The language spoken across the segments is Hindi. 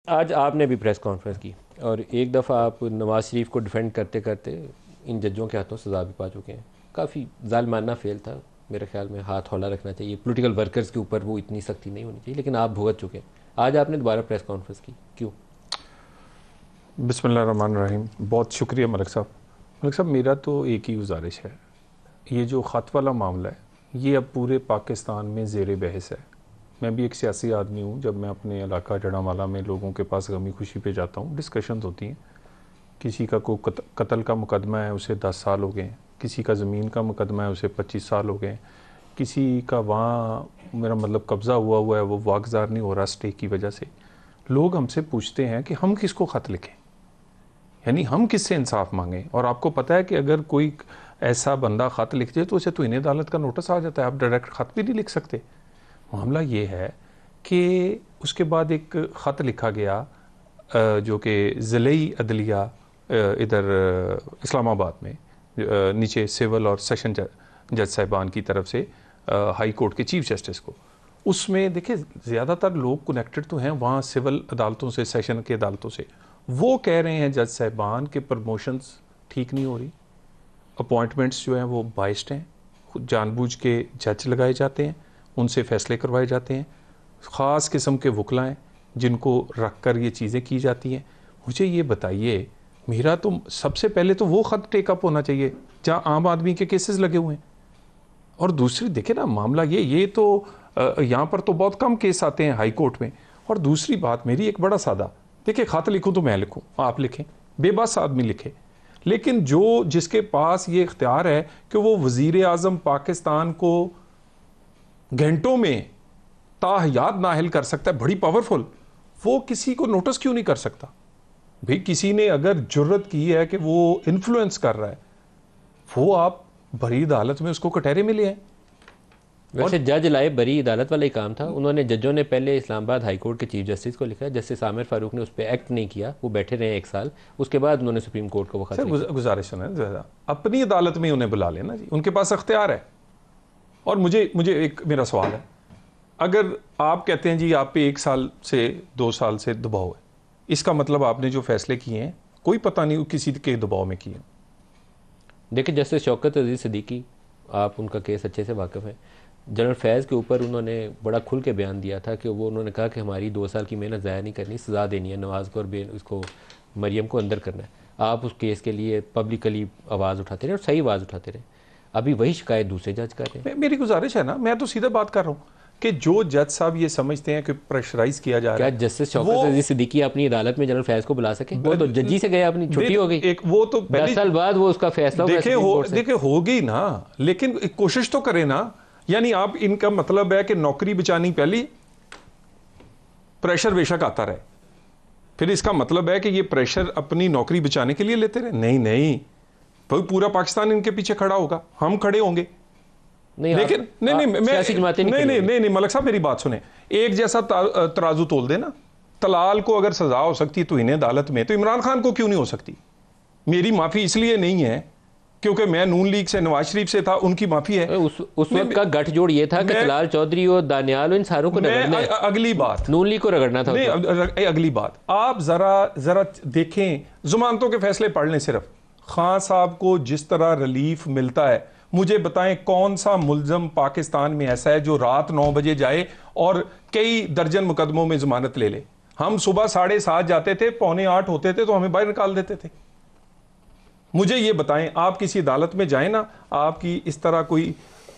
आज आपने भी प्रेस कॉन्फ्रेंस की और एक दफ़ा आप नवाज़ शरीफ को डिफेंड करते करते इन जजों के हाथों सज़ा भी पा चुके हैं। काफ़ी जालिमाना फेल था। मेरे ख्याल में हाथ हौला रखना चाहिए, पॉलिटिकल वर्कर्स के ऊपर वो इतनी सख्ती नहीं होनी चाहिए, लेकिन आप भुगत चुके हैं। आज आपने दोबारा प्रेस कॉन्फ्रेंस की, क्यों? बिस्मिल्लाहिर्रहमानिर्रहीम। बहुत शुक्रिया मलिक साहब। मलिक साहब, मेरा तो एक ही गुजारिश है, ये जो ख़त वाला मामला है ये अब पूरे पाकिस्तान में ज़ेर बहस है। मैं भी एक सियासी आदमी हूँ। जब मैं अपने इलाका जड़ामाला में लोगों के पास गमी खुशी पे जाता हूँ, डिस्कशंस होती हैं। किसी का कोई कत्ल का मुकदमा है, उसे 10 साल हो गए हैं। किसी का ज़मीन का मुकदमा है, उसे 25 साल हो गए हैं। किसी का वहाँ मेरा मतलब कब्ज़ा हुआ है, वो वागज़ार नहीं हो रहा स्टे की वजह से। लोग हमसे पूछते हैं कि हम किसको ख़त लिखें, यानी हम किससे इंसाफ मांगें। और आपको पता है कि अगर कोई ऐसा बंदा ख़त लिख जाए तो उसे तो इन्हें अदालत का नोटिस आ जाता है, आप डायरेक्ट ख़त भी नहीं लिख सकते। मामला ये है कि उसके बाद एक ख़त लिखा गया जो कि ज़िले अदलिया इधर इस्लामाबाद में नीचे सिविल और सेशन जज साहिबान की तरफ से हाई कोर्ट के चीफ जस्टिस को। उसमें देखिए ज़्यादातर लोग कनेक्टेड तो हैं वहाँ सिविल अदालतों से, सेशन की अदालतों से। वो कह रहे हैं जज साहिबान के प्रमोशंस ठीक नहीं हो रही, अपॉइंटमेंट्स जो हैं वो बाइस्ड हैं, जानबूझ के जज लगाए जाते हैं, उनसे फैसले करवाए जाते हैं, ख़ास किस्म के वकला हैं जिनको रख कर ये चीज़ें की जाती हैं। मुझे ये बताइए, मेरा तो सबसे पहले तो वो ख़त टेकअप होना चाहिए जहाँ आम आदमी के केसेस लगे हुए हैं। और दूसरी देखिए ना, मामला ये तो यहाँ पर तो बहुत कम केस आते हैं हाई कोर्ट में। और दूसरी बात मेरी एक बड़ा सादा, देखिए ख़त लिखूँ तो मैं लिखूँ, आप लिखें, बेबस आदमी लिखे, लेकिन जो जिसके पास ये इख्तियार है कि वो वज़ीर आज़म पाकिस्तान को घंटों में ताहयात नाहिल कर सकता है, बड़ी पावरफुल, वो किसी को नोटिस क्यों नहीं कर सकता? भाई किसी ने अगर जुर्रत की है कि वो इन्फ्लुएंस कर रहा है, वो आप बड़ी अदालत में उसको कटहरे मिले हैं। वैसे और जज लाए, बरी अदालत वाला ही काम था। उन्होंने, जजों ने पहले इस्लामाबाद हाई कोर्ट के चीफ जस्टिस को लिखा, जस्टिस आमिर फारूक ने उस पर एक्ट नहीं किया, वो बैठे रहे 1 साल। उसके बाद उन्होंने सुप्रीम कोर्ट को वो खत सर लिखा। गुजारिश सुने ज़रा, अपनी अदालत में उन्हें बुला लेना जी, उनके पास अख्तियार है। और मुझे मुझे एक मेरा सवाल है, अगर आप कहते हैं जी आप पे 1 साल से 2 साल से दबाव है, इसका मतलब आपने जो फैसले किए हैं कोई पता नहीं किसी के दबाव में किए। देखिए, जस्टिस शौकत अजीज़ सिद्दीकी, आप उनका केस अच्छे से वाकिफ़ हैं। जनरल फैज़ के ऊपर उन्होंने बड़ा खुल के बयान दिया था कि वो, उन्होंने कहा कि हमारी 2 साल की मेहनत ज़ाया नहीं करनी, सज़ा देनी है नवाज़ को और उसको, मरियम को अंदर करना है। आप उस केस के लिए पब्लिकली आवाज़ उठाते रहे और सही आवाज़ उठाते रहे। अभी वही शिकायत दूसरे जज कर रहे हैं। मेरी गुजारिश है ना, मैं तो सीधा बात कर रहा हूँ कि जो जज साहब ये समझते हैं कि प्रेशराइज किया जा रहा क्या है, जस्टिस शौकत वो अजीज़ सिद्दीकी अपनी अदालत में जनरल फैज़ को बुला सके? वो तो जजी से गए, अपनी छुट्टी हो गई। एक वो तो 10 पहले साल बाद वो उसका फैसला होगा सुप्रीम कोर्ट से। देखे होगी ना, लेकिन एक कोशिश तो करें ना। यानी आप, इनका मतलब है कि नौकरी बचानी पहली, प्रेशर बेशक आता रहे, फिर इसका मतलब है कि ये प्रेशर अपनी नौकरी बचाने के लिए लेते रहे? नहीं नहीं, भाई पूरा पाकिस्तान इनके पीछे खड़ा होगा, हम खड़े होंगे। नहीं, लेकिन नहीं नहीं मैं सियासी जमातें नहीं खड़ी नहीं होंगी। नहीं नहीं मलक साहब मेरी बात सुने, एक जैसा तराजू तोल देना। तलाल को अगर सजा हो सकती तो इन्हें अदालत में, तो इमरान खान को क्यों नहीं हो सकती? मेरी माफी इसलिए नहीं है क्योंकि मैं नून लीग से, नवाज शरीफ से था, उनकी माफी है। उस वक्त का गठजोड़ ये था कि तलाल चौधरी और दानियाल, इन सारों को रगड़ना है। अगली बात, नून लीग को रगड़ना था उस नहीं वक्त। अगली बात, आप जरा जरा देखें, जुमानतों के फैसले पढ़ लें सिर्फ। खान साहब को जिस तरह रिलीफ मिलता है, मुझे बताएं कौन सा मुल्जम पाकिस्तान में ऐसा है जो रात 9 बजे जाए और कई दर्जन मुकदमों में जमानत ले ले? हम सुबह 7:30 जाते थे, 7:45 होते थे तो हमें बाहर निकाल देते थे। मुझे ये बताएं, आप किसी अदालत में जाएं ना, आपकी इस तरह कोई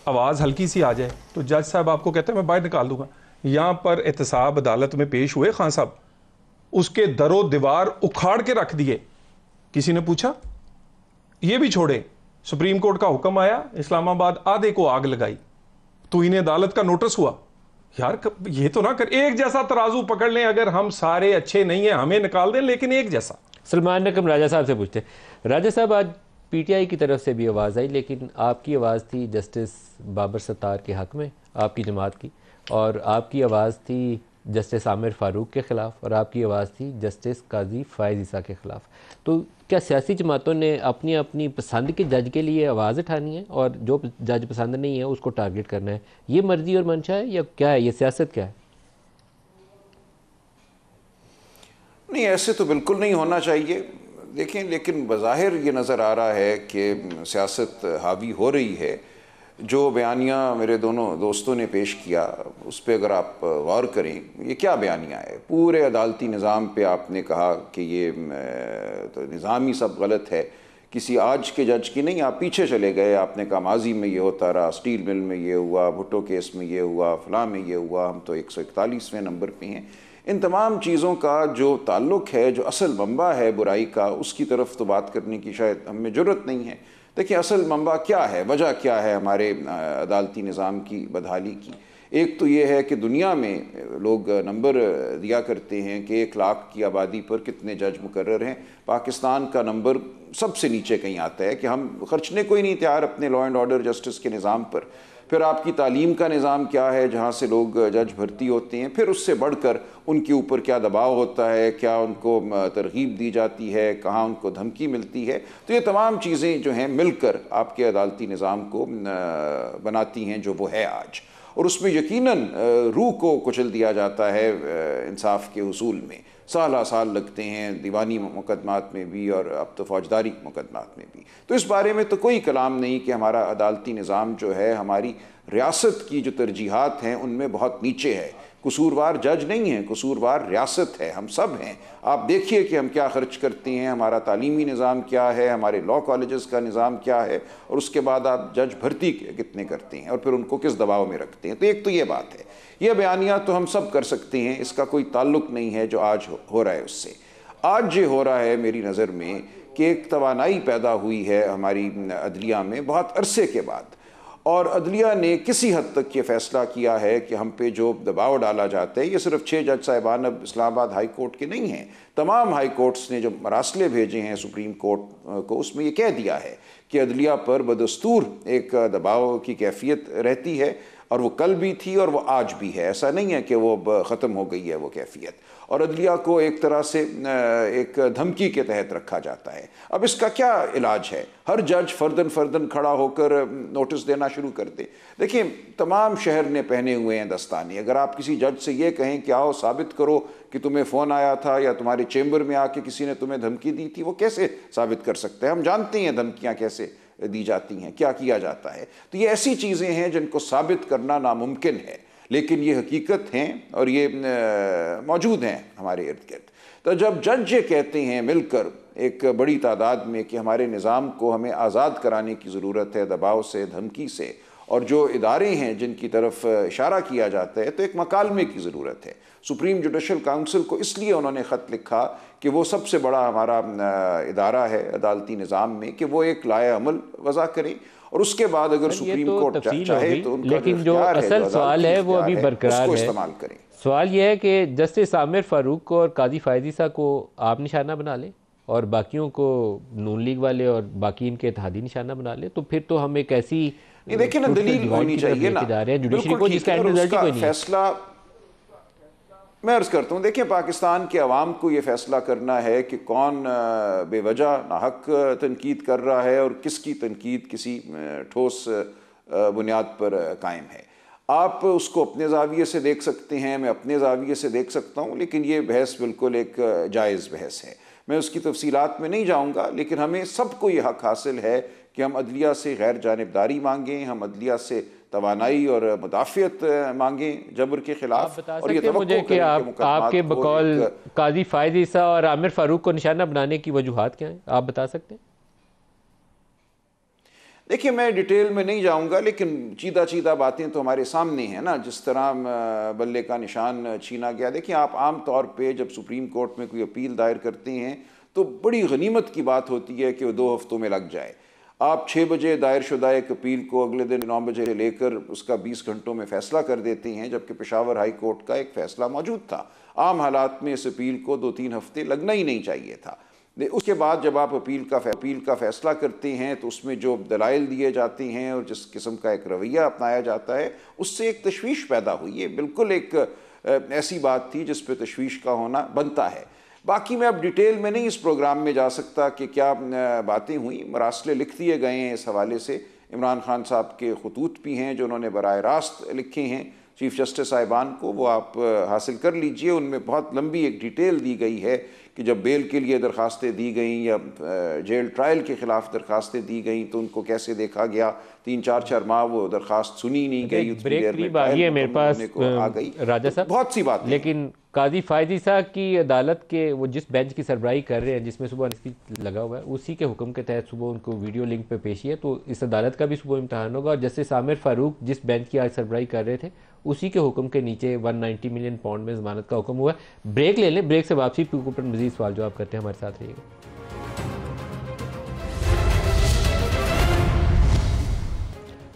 आवाज़ हल्की सी आ जाए तो जज साहब आपको कहते हैं मैं बाहर निकाल दूंगा। यहां पर एहतसाब अदालत में पेश हुए खान साहब, उसके दरो दीवार उखाड़ के रख दिए। किसी ने पूछा? ये भी छोड़े, सुप्रीम कोर्ट का हुक्म आया, इस्लामाबाद आधे को आग लगाई, तो इन्हें अदालत का नोटिस हुआ। यार ये तो ना कर, एक जैसा तराजू पकड़ लें। अगर हम सारे अच्छे नहीं है हमें निकाल दें, लेकिन एक जैसा। सलमान नकम राजा साहब से पूछते हैं। राजा साहब, आज पीटीआई की तरफ से भी आवाज़ आई, लेकिन आपकी आवाज़ थी जस्टिस बाबर सत्तार के हक़ में, आपकी जमात की, और आपकी आवाज़ थी जस्टिस आमिर फ़ारूक के ख़िलाफ़, और आपकी आवाज़ थी जस्टिस काजी फ़ायज़ ईसा के ख़िलाफ़। तो क्या सियासी जमातों ने अपनी अपनी पसंद के जज के लिए आवाज़ उठानी है और जो जज पसंद नहीं है उसको टारगेट करना है? ये मर्ज़ी और मंशा है या क्या है, ये सियासत क्या है? नहीं, ऐसे तो बिल्कुल नहीं होना चाहिए। देखें, लेकिन बज़ाहिर ये नज़र आ रहा है कि सियासत हावी हो रही है। जो बयानिया मेरे दोनों दोस्तों ने पेश किया उस पर अगर आप गौर करें, ये क्या बयानिया है? पूरे अदालती निज़ाम पे आपने कहा कि ये तो निज़ाम ही सब गलत है। किसी आज के जज की नहीं, आप पीछे चले गए, आपने कहा माजी में ये होता रहा, स्टील मिल में ये हुआ, भुट्टो केस में ये हुआ, फलां में ये हुआ, हम तो 141वें नंबर पे हैं। इन तमाम चीज़ों का जो ताल्लुक़ है, जो असल मंबा है बुराई का, उसकी तरफ तो बात करने की शायद हमें ज़रूरत नहीं है। देखिए, असल मंबा क्या है, वजह क्या है हमारे अदालती निज़ाम की बदहाली की? एक तो ये है कि दुनिया में लोग नंबर दिया करते हैं कि 1 लाख की आबादी पर कितने जज मुकर्रर हैं। पाकिस्तान का नंबर सबसे नीचे कहीं आता है कि हम खर्चने को ही नहीं तैयार अपने लॉ एंड ऑर्डर जस्टिस के निज़ाम पर। फिर आपकी तालीम का निज़ाम क्या है जहाँ से लोग जज भर्ती होते हैं, फिर उससे बढ़कर उनके ऊपर क्या दबाव होता है, क्या उनको तरगीब दी जाती है, कहाँ उनको धमकी मिलती है। तो ये तमाम चीज़ें जो हैं मिलकर आपके अदालती निज़ाम को बनाती हैं जो वो है आज। और उसमें यकीनन रूह को कुचल दिया जाता है इंसाफ के हुसूल में। साल साल लगते हैं दीवानी मुकदमात में भी और अब तो फौजदारी मुकदमात में भी। तो इस बारे में तो कोई कलाम नहीं कि हमारा अदालती निज़ाम जो है हमारी रियासत की जो तरजीहात हैं उनमें बहुत नीचे है। कसूरवार जज नहीं है, कसूरवार रियासत है, हम सब हैं। आप देखिए कि हम क्या ख़र्च करते हैं, हमारा तालीमी निज़ाम क्या है, हमारे लॉ कॉलेजेस का निज़ाम क्या है, और उसके बाद आप जज भर्ती कितने करते हैं और फिर उनको किस दबाव में रखते हैं। तो एक तो ये बात है। ये बयानिया तो हम सब कर सकते हैं, इसका कोई ताल्लुक़ नहीं है जो आज हो रहा है उससे। आज ये हो रहा है मेरी नज़र में कि एक तवानाई पैदा हुई है हमारी अदलिया में बहुत अरसे के बाद, और अदलिया ने किसी हद तक ये फ़ैसला किया है कि हम पे जो दबाव डाला जाता है, ये सिर्फ 6 जज साहिबान अब इस्लामाबाद हाई कोर्ट के नहीं हैं, तमाम हाई कोर्ट्स ने जो मरासले भेजे हैं सुप्रीम कोर्ट को, उसमें ये कह दिया है कि अदलिया पर बदस्तूर एक दबाव की कैफियत रहती है, और वो कल भी थी और वो आज भी है। ऐसा नहीं है कि वो ख़त्म हो गई है वो कैफियत, और अदलिया को एक तरह से एक धमकी के तहत रखा जाता है। अब इसका क्या इलाज है? हर जज फ़र्दन खड़ा होकर नोटिस देना शुरू कर दे। देखिए, तमाम शहर ने पहने हुए हैं दस्ताने। अगर आप किसी जज से ये कहें कि आओ साबित करो कि तुम्हें फ़ोन आया था या तुम्हारे चेंबर में आके किसी ने तुम्हें धमकी दी थी, वो कैसे साबित कर सकते हैं? हम जानते हैं धमकियाँ कैसे दी जाती हैं, क्या किया जाता है। तो ये ऐसी चीज़ें हैं जिनको साबित करना नामुमकिन है, लेकिन ये हकीकत हैं और ये मौजूद हैं हमारे इर्द गिर्द। तो जब जज ये कहते हैं मिलकर एक बड़ी तादाद में कि हमारे निज़ाम को हमें आज़ाद कराने की ज़रूरत है दबाव से, धमकी से, और जो इदारे हैं जिनकी तरफ इशारा किया जाता है, तो एक मकालमे की ज़रूरत है। सुप्रीम जुडिशल काउंसिल को इसलिए उन्होंने ख़त लिखा कि वो सबसे बड़ा हमारा इदारा है अदालती निज़ाम में, कि वो एक लाए अमल वज़ा करे, और उसके बाद अगर सुप्रीम कोर्ट चाहे तो उनका लेकिन जो असल सवाल है वो अभी बरकरार है। इस्तेमाल करें। सवाल यह है कि जस्टिस आमिर फ़ारूक को और काजी फ़ायज़ीसा को आप निशाना बना लें और बाकियों को नून लीग वाले और बाकी इनके इत्तेहादी निशाना बना ले, तो फिर तो हम एक ऐसी नहीं, देखिए ना, दलील होनी चाहिए ना जुडिशरी को जिसका एंड रिजल्ट ही कोई नहीं है। फैसला मैं अर्ज़ करता हूँ, देखिए पाकिस्तान के अवाम को ये फ़ैसला करना है कि कौन बेवजह नाहक तनकीद कर रहा है और किसकी तनकीद किसी ठोस बुनियाद पर कायम है। आप उसको अपने ज़ाविये से देख सकते हैं, मैं अपने ज़ाविये से देख सकता हूँ, लेकिन ये बहस बिल्कुल एक जायज़ बहस है। मैं उसकी तफसीलात में नहीं जाऊँगा, लेकिन हमें सबको ये हक़ हासिल है कि हम अदलिया से गैर जानिबदारी मांगें, हम अदलिया से तवानाई और मुदाफ़ियत मांगें जबर के खिलाफ। और ये मुझे कि आपके बकौल काजी फ़ायज़ीसा और आमिर फ़ारूक को निशाना बनाने की वजूहात क्या हैं, आप बता सकते हैं? देखिए, मैं डिटेल में नहीं जाऊंगा, लेकिन चीदा चीदा बातें तो हमारे सामने हैं ना, जिस तरह बल्ले का निशान छीना गया। देखिए, आप आम तौर पे जब सुप्रीम कोर्ट में कोई अपील दायर करते हैं तो बड़ी गनीमत की बात होती है कि वो 2 हफ्तों में लग जाए। आप 6 बजे दायर शुदा एक अपील को अगले दिन 9 बजे लेकर उसका 20 घंटों में फ़ैसला कर देते हैं, जबकि पेशावर हाई कोर्ट का एक फ़ैसला मौजूद था। आम हालात में इस अपील को 2-3 हफ्ते लगना ही नहीं चाहिए था। उसके बाद जब आप अपील का फ़ैसला करते हैं तो उसमें जो दलाइल दिए जाते हैं और जिस किस्म का एक रवैया अपनाया जाता है, उससे एक तशवीश पैदा हुई है। बिल्कुल एक ऐसी बात थी जिस पे तशवीश का होना बनता है। बाकी मैं अब डिटेल में नहीं इस प्रोग्राम में जा सकता कि क्या बातें हुई। मरासले लिख दिए गए हैं इस हवाले से। इमरान खान साहब के खतूत भी हैं जो उन्होंने बराह रास्त लिखे हैं चीफ जस्टिस साहिबान को, वो आप हासिल कर लीजिए। उनमें बहुत लंबी एक डिटेल दी गई है कि जब बेल के लिए दरख्वास्तें दी गई या जेल ट्रायल के ख़िलाफ़ दरख्वास्तें दी गई तो उनको कैसे देखा गया। 3-4 माह वो दरख्वास्त सुनी नहीं गई, ब्रेक करीब आ गई है मेरे पास आ गई राजा साहब, बहुत सी बात। लेकिन काजी फायजी साहब की अदालत के वो जिस बेंच की सरबराही कर रहे हैं, जिसमें सुबह स्पीच लगा हुआ है, उसी के हुक्म के तहत सुबह उनको वीडियो लिंक पे पेशी है। तो इस अदालत का भी सुबह इम्तहान होगा और जस्टिस आमिर फारूक जिस बेंच की आज सरबराही कर रहे थे उसी के हुक्म के नीचे 190 मिलियन पाउंड में जमानत का हुक्म हुआ है। ब्रेक ले लें, ब्रेक से वापसी के ऊपर मजीद सवाल जवाब करते हैं, हमारे साथ रहिएगा।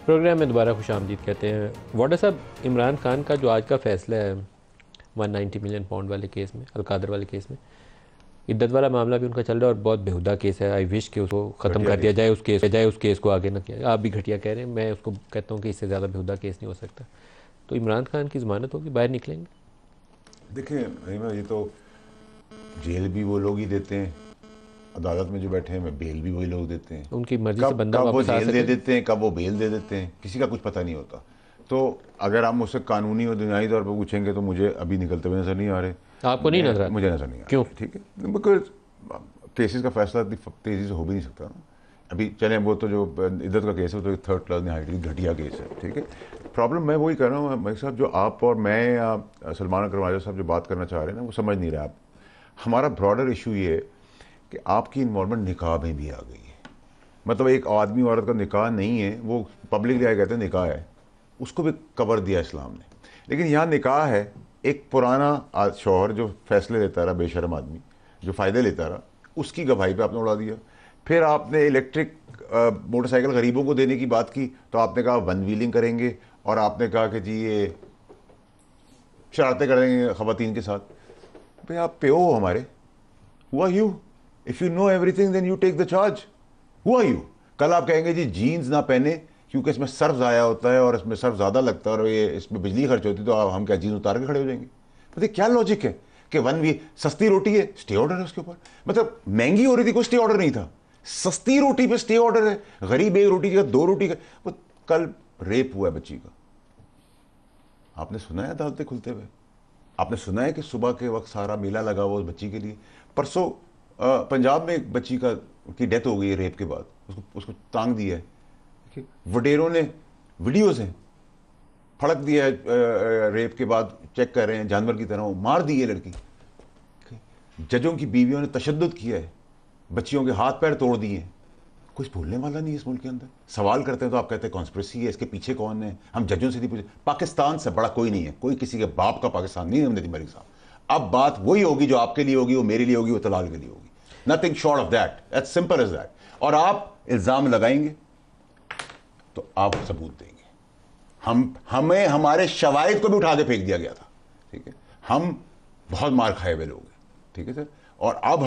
प्रोग्राम में दोबारा खुशामदीद कहते हैं। वाडा साहब, इमरान खान का जो आज का फैसला है 190 मिलियन पाउंड वाले केस में, अलकादर वाले केस में, इद्दत वाला मामला भी उनका चल रहा है और बहुत बेहुदा केस है। आई विश कि उसको ख़त्म कर दिया जाए, उस केस को आगे ना किया। आप भी घटिया कह रहे हैं, मैं उसको कहता हूँ कि इससे ज़्यादा बेहुदा केस नहीं हो सकता। तो इमरान खान की ज़मानत होगी, बाहर निकलेंगे? देखिए ये तो जेल भी वो लोग ही देते हैं, अदालत में जो बैठे हैं मैं बेल भी वही लोग देते हैं। उनकी मर्जी से बंदा कब वो वापस आ जेल सके। दे देते हैं, कब वो बेल दे देते हैं, किसी का कुछ पता नहीं होता। तो अगर आप मुझसे कानूनी और दुनियाई तौर पर पूछेंगे तो मुझे अभी निकलते हुए नजर नहीं आ रहे। आपको नहीं नजर? मुझे नजर नहीं आ रहा। क्यों? ठीक है, बिकॉज केसेस का फैसला इतनी तेजी से हो भी नहीं सकता ना। अभी चलें, वो तो जो इद्दत का केस है तो 3rd क्लास निहायती घटिया केस है। ठीक है, प्रॉब्लम मैं वही कर रहा हूँ भाई साहब, जो आप और मैं या सलमान अकरम साहब जो बात करना चाह रहे हैं ना, वो समझ नहीं रहे आप। हमारा ब्रॉडर इशू ये है कि आपकी इन्वॉल्वमेंट निकाह में भी आ गई है। मतलब एक आदमी औरत का निकाह नहीं है, वो पब्लिकली आए कहते हैं निकाह है, उसको भी कवर दिया इस्लाम ने। लेकिन यहाँ निकाह है, एक पुराना शौहर जो फैसले लेता रहा, बेशर्म आदमी जो फ़ायदे लेता रहा, उसकी गवाही पे आपने उड़ा दिया। फिर आपने इलेक्ट्रिक मोटरसाइकिल गरीबों को देने की बात की तो आपने कहा वन व्हीलिंग करेंगे, और आपने कहा कि जी ये शरारतें करेंगे ख़वातीन के साथ। भाई आप पे हो हमारे, who are you? If you know everything then you take the charge. Who are you? कल आप कहेंगे जी जीन्स ना पहने क्योंकि इसमें सर्फ ज़ाया होता है और इसमें सर्फ ज़्यादा लगता है और ये इसमें बिजली खर्च होती है, तो हम क्या जीन्स उतार के खड़े हो जाएंगे? बताइए क्या लॉजिक है कि सस्ती रोटी है, स्टे ऑर्डर है उसके ऊपर। मतलब महंगी हो रही थी, कोई स्टे ऑर्डर नहीं था, सस्ती रोटी पे स्टे ऑर्डर है। गरीब एक रोटी का 2 रोटी का। वो कल रेप हुआ है बच्ची का, आपने सुना है अदालतें खुलते हुए? आपने सुना है कि सुबह के वक्त सारा मेला लगा हुआ उस बच्ची के लिए? परसों पंजाब में एक बच्ची की डेथ हो गई है रेप के बाद, उसको टांग दिया है। वडेरों ने वीडियोज हैं, फड़क दिया है रेप के बाद, चेक कर रहे हैं, जानवर की तरह मार दी है लड़की। जजों की बीवियों ने तशद्दुद किया है, बच्चियों के हाथ पैर तोड़ दिए हैं। कुछ बोलने वाला नहीं है इस मुल्क के अंदर। सवाल करते हैं तो आप कहते हैं कॉन्स्पिरेसी है, इसके पीछे कौन है? हम जजों से नहीं पूछे। पाकिस्तान से बड़ा कोई नहीं है, कोई किसी के बाप का पाकिस्तान नहीं है हमने मलिक साहब। अब बात वही होगी जो आपके लिए होगी, वो मेरे लिए होगी, वो तलाल के लिए होगी। Nothing short of that, as simple as that. और आप इल्जाम लगाएंगे तो आप सबूत देंगे। हमें हमारे शवाहिद को भी उठा के फेंक दिया गया था। ठीक है, हम बहुत मार खाए हुए लोग हैं। ठीक है सर, और अब